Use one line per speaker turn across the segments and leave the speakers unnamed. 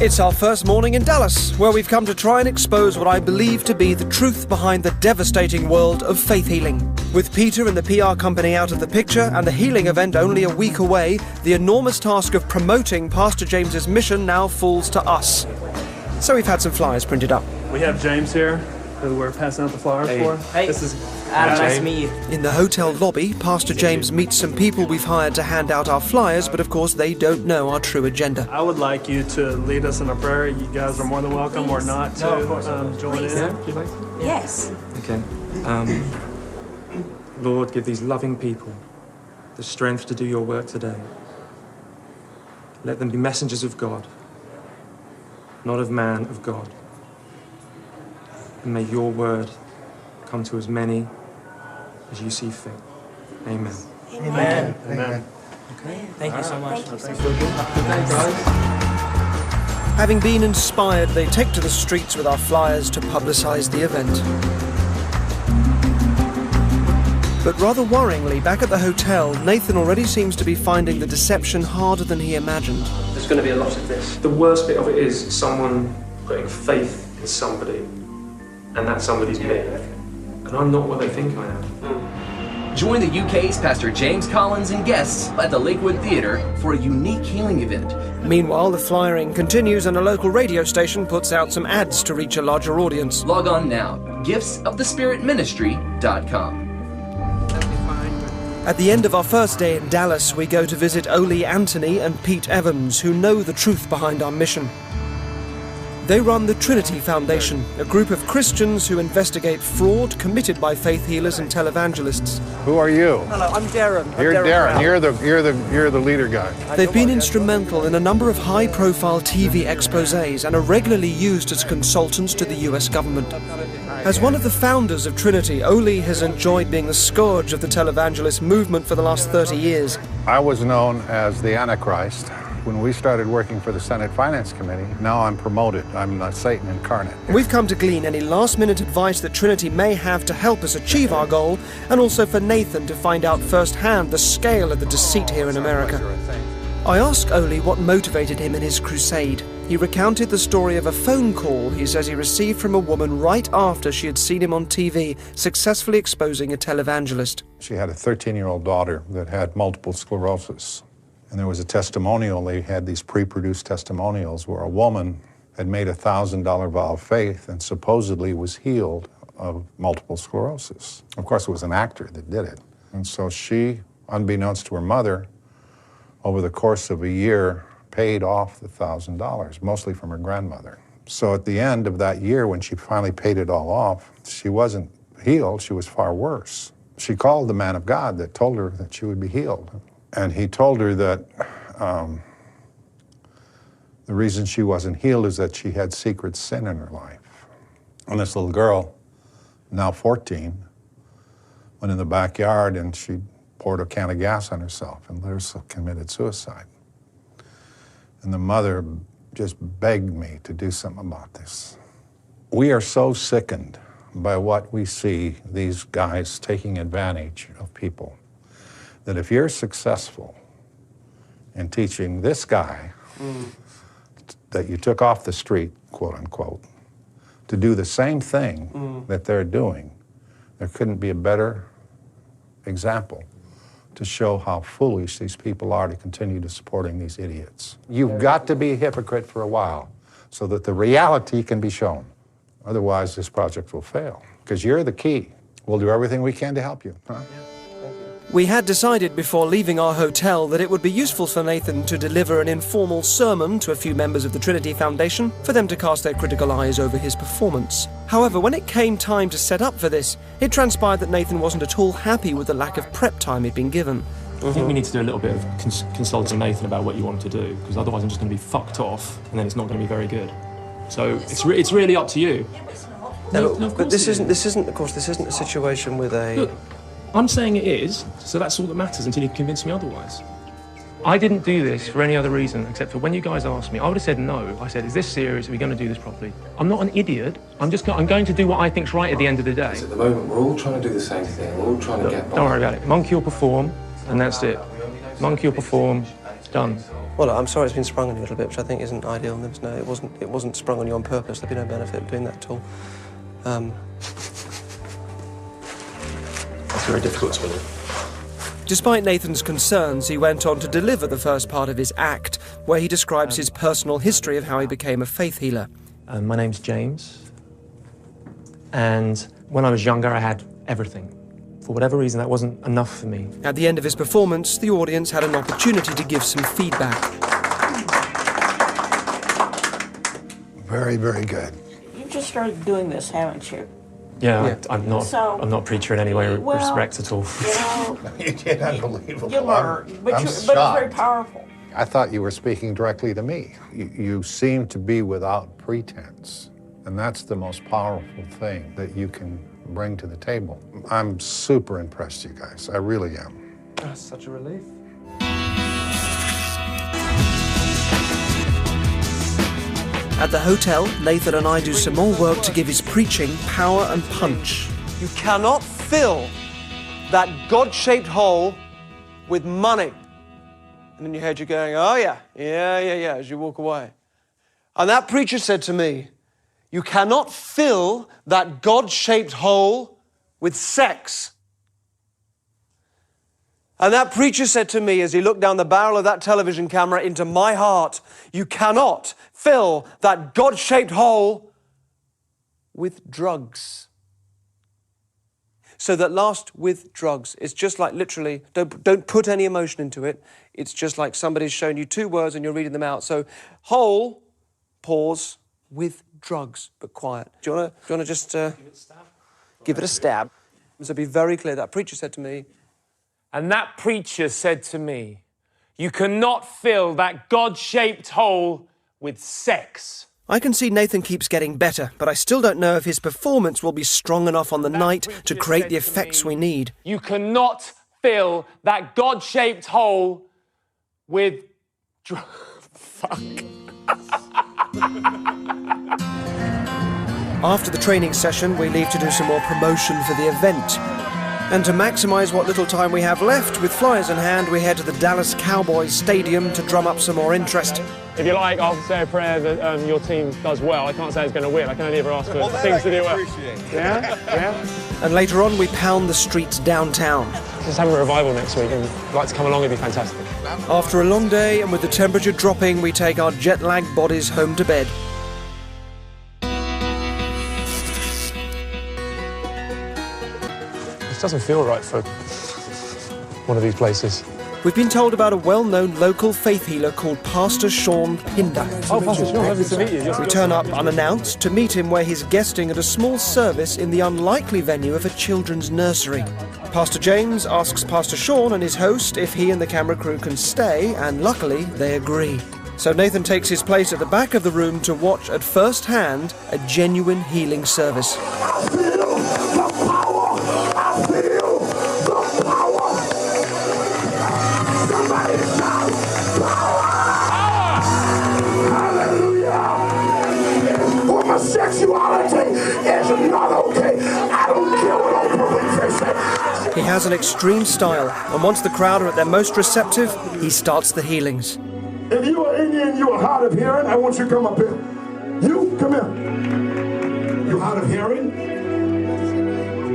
It's our first morning in Dallas, where we've come to try and expose what I believe to be the truth behind the devastating world of faith healing. With Peter and the PR company out of the picture and the healing event only a week away, the enormous task of promoting Pastor James's mission now falls to us. So we've had some flyers printed up.
We have James here, who we're passing out the flyers for.
Hey.
This is
Adam, nice to meet you.
In the hotel lobby, Pastor James meets some people we've hired to hand out our flyers, but of course they don't know our true agenda.
I would like you to lead us in a prayer. You guys are more than welcome or not to join in.
Yes.
Okay. Lord, give these loving people the strength to do your work today. Let them be messengers of God, not of man, of God. And may your word come to as many as you see fit. Amen.
Amen.
Amen.
Okay.
Thank you so much.
Having been inspired, they take to the streets with our flyers to publicise the event. But rather worryingly, back at the hotel, Nathan already seems to be finding the deception harder than he imagined.
There's going to be a lot of this. The worst bit of it is someone putting faith in somebody, and that somebody's me. And I'm not what they think I am.
Join the UK's Pastor James Collins and guests at the Lakewood Theatre for a unique healing event.
Meanwhile, the flyering continues and a local radio station puts out some ads to reach a larger audience.
Log on now, giftsofthespiritministry.com.
At the end of our first day in Dallas, we go to visit Ole Anthony and Pete Evans, who know the truth behind our mission. They run the Trinity Foundation, a group of Christians who investigate fraud committed by faith healers and televangelists.
Who are you?
Hello, I'm Derren.
You're Derren.
Brown.
You're the leader guy.
They've been instrumental in a number of high-profile TV exposés and are regularly used as consultants to the US government. As one of the founders of Trinity, Ole has enjoyed being the scourge of the televangelist movement for the last 30 years.
I was known as the Antichrist when we started working for the Senate Finance Committee. Now I'm promoted. I'm Satan incarnate.
We've come to glean any last-minute advice that Trinity may have to help us achieve our goal, and also for Nathan to find out firsthand the scale of the deceit here in America. I asked Ole what motivated him in his crusade. He recounted the story of a phone call he says he received from a woman right after she had seen him on TV, successfully exposing a televangelist.
She had a 13-year-old daughter that had multiple sclerosis. And there was a testimonial, they had these pre-produced testimonials where a woman had made a $1,000 vow of faith and supposedly was healed of multiple sclerosis. Of course, it was an actor that did it. And so she, unbeknownst to her mother, over the course of a year, paid off the $1,000, mostly from her grandmother. So at the end of that year, when she finally paid it all off, she wasn't healed, she was far worse. She called the man of God that told her that she would be healed. And he told her that the reason she wasn't healed is that she had secret sin in her life. And this little girl, now 14, went in the backyard and she poured a can of gas on herself and committed suicide. And the mother just begged me to do something about this. We are so sickened by what we see these guys taking advantage of people, that if you're successful in teaching this guy that you took off the street, quote unquote, to do the same thing that they're doing, there couldn't be a better example to show how foolish these people are to continue to supporting these idiots. You've got to be a hypocrite for a while so that the reality can be shown. Otherwise, this project will fail, because you're the key. We'll do everything we can to help you. Huh?
We had decided before leaving our hotel that it would be useful for Nathan to deliver an informal sermon to a few members of the Trinity Foundation for them to cast their critical eyes over his performance. However, when it came time to set up for this, it transpired that Nathan wasn't at all happy with the lack of prep time he'd been given.
I think we need to do a little bit of consulting Nathan about what you want to do, because otherwise I'm just going to be fucked off, and then it's not going to be very good. So it's really up to you.
No, but this isn't a situation with a...
Look, I'm saying it is, so that's all that matters until you convince me otherwise. I didn't do this for any other reason except for when you guys asked me, I would have said no. I said, is this serious? Are we going to do this properly? I'm not an idiot. I'm going to do what I think's right at the end of the day.
At the moment, we're all trying to do the same thing. We're all trying to get by.
Don't worry about it. Monkey or perform, and that's it. Monkey or perform, done.
Well, I'm sorry it's been sprung on you a little bit, which I think isn't ideal. No, it wasn't sprung on you on purpose. There'd be no benefit in doing that at all.
That's very difficult to believe.
Despite Nathan's concerns, he went on to deliver the first part of his act, where he describes his personal history of how he became a faith healer.
My name's James, and when I was younger, I had everything. For whatever reason, that wasn't enough for me.
At the end of his performance, the audience had an opportunity to give some feedback.
Very, very good.
You just started doing this, haven't you?
Yeah. I'm not a preacher in any way
Well,
respect at all.
You know,
You did unbelievable.
you learn, but
I'm
it's very
shocked.
powerful.
I thought you were speaking directly to me. You seem to be without pretense, and that's the most powerful thing that you can bring to the table. I'm super impressed, you guys. I really am.
That's such a relief.
At the hotel, Nathan and I do some more work to give his preaching power and punch.
You cannot fill that God-shaped hole with money. And in your head you're going, oh yeah, as you walk away. And that preacher said to me, you cannot fill that God-shaped hole with sex. And that preacher said to me as he looked down the barrel of that television camera into my heart, you cannot fill that God-shaped hole with drugs. So that last with drugs, it's just like literally, don't put any emotion into it. It's just like somebody's shown you two words and you're reading them out. So whole, pause, with drugs, but quiet. Do you want to just give it a stab? So be very clear. That preacher said to me,
and that preacher said to me, you cannot fill that God-shaped hole with sex.
I can see Nathan keeps getting better, but I still don't know if his performance will be strong enough on the night to create the effects we need.
You cannot fill that God-shaped hole with fuck.
After the training session, we leave to do some more promotion for the event. And to maximise what little time we have left, with flyers in hand, we head to the Dallas Cowboys Stadium to drum up some more interest.
If you like, I'll say a prayer that your team does well. I can't say it's going to win. I can only ever ask for things to do well. Yeah?
And later on, we pound the streets downtown.
Just having a revival next week, and if you'd like to come along, it'd be fantastic.
After a long day, and with the temperature dropping, we take our jet-lagged bodies home to bed.
This doesn't feel right for one of these places.
We've been told about a well-known local faith healer called Pastor Sean Pinder.
Oh, Pastor Sean, lovely to meet you.
We turn up unannounced to meet him where he's guesting at a small service in the unlikely venue of a children's nursery. Pastor James asks Pastor Sean and his host if he and the camera crew can stay, and luckily they agree. So Nathan takes his place at the back of the room to watch at first hand a genuine healing service.
Sexuality is not okay. I don't care what all police say.
He has an extreme style, and once the crowd are at their most receptive, he starts the healings.
If you are Indian, you are hard of hearing, I want you to come up here. You, come here. You hard of hearing?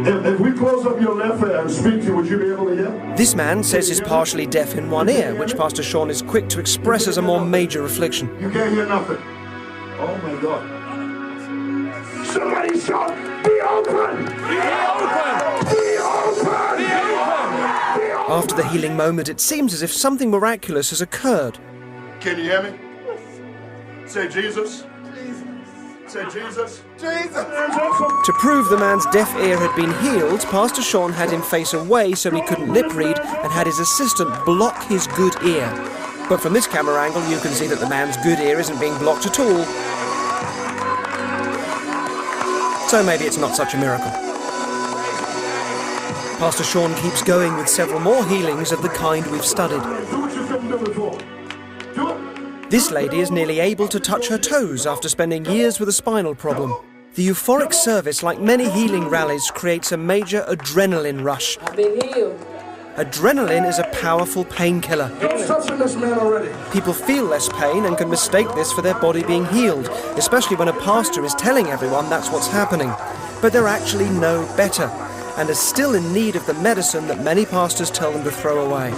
If we close up your left ear and speak to you, would you be able to hear?
This man says he's partially deaf in one ear, which Pastor Sean is quick to express as a more major affliction.
You can't hear nothing. Oh my God. Somebody shout, be open! Be open! Be open! Be open!
After the healing moment, it seems as if something miraculous has occurred.
Can you hear me? Say Jesus. Say Jesus. Jesus.
To prove the man's deaf ear had been healed, Pastor Sean had him face away so he couldn't lip read and had his assistant block his good ear. But from this camera angle, you can see that the man's good ear isn't being blocked at all. So maybe it's not such a miracle. Pastor Sean keeps going with several more healings of the kind we've studied. This lady is nearly able to touch her toes after spending years with a spinal problem. The euphoric service, like many healing rallies, creates a major adrenaline rush.
I've been healed.
Adrenaline is a powerful painkiller.
Don't touching this man already.
People feel less pain and can mistake this for their body being healed, especially when a pastor is telling everyone that's what's happening. But they're actually no better, and are still in need of the medicine that many pastors tell them to throw away.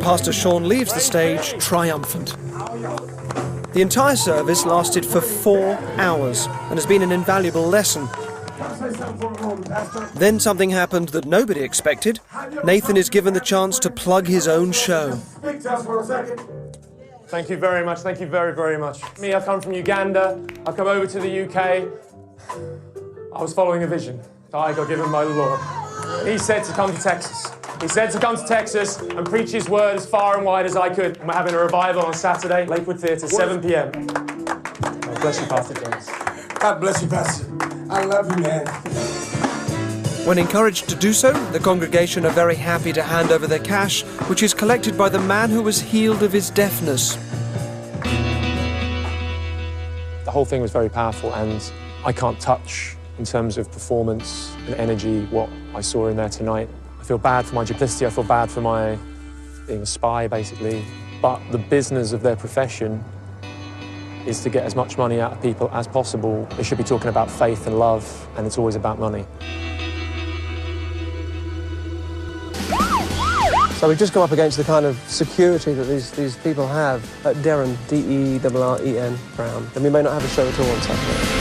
Pastor Sean leaves the stage triumphant. The entire service lasted for 4 hours and has been an invaluable lesson. Then something happened that nobody expected. Nathan is given the chance to plug his own show.
Thank you very much. Thank you very, very much. Me, I've come from Uganda. I've come over to the UK. I was following a vision that I got given by the Lord. He said to come to Texas. He said to come to Texas and preach his word as far and wide as I could. And we're having a revival on Saturday, Lakewood Theatre, 7 p.m. God bless you, Pastor James.
God bless you, Pastor. I love you, man.
When encouraged to do so, the congregation are very happy to hand over their cash, which is collected by the man who was healed of his deafness.
The whole thing was very powerful, and I can't touch, in terms of performance and energy, what I saw in there tonight. I feel bad for my duplicity, I feel bad for my being a spy, basically. But the business of their profession is to get as much money out of people as possible. They should be talking about faith and love, and it's always about money.
So we've just come up against the kind of security that these people have at Derren, D-E-R-R-E-N, Brown. And we may not have a show at all on Saturday.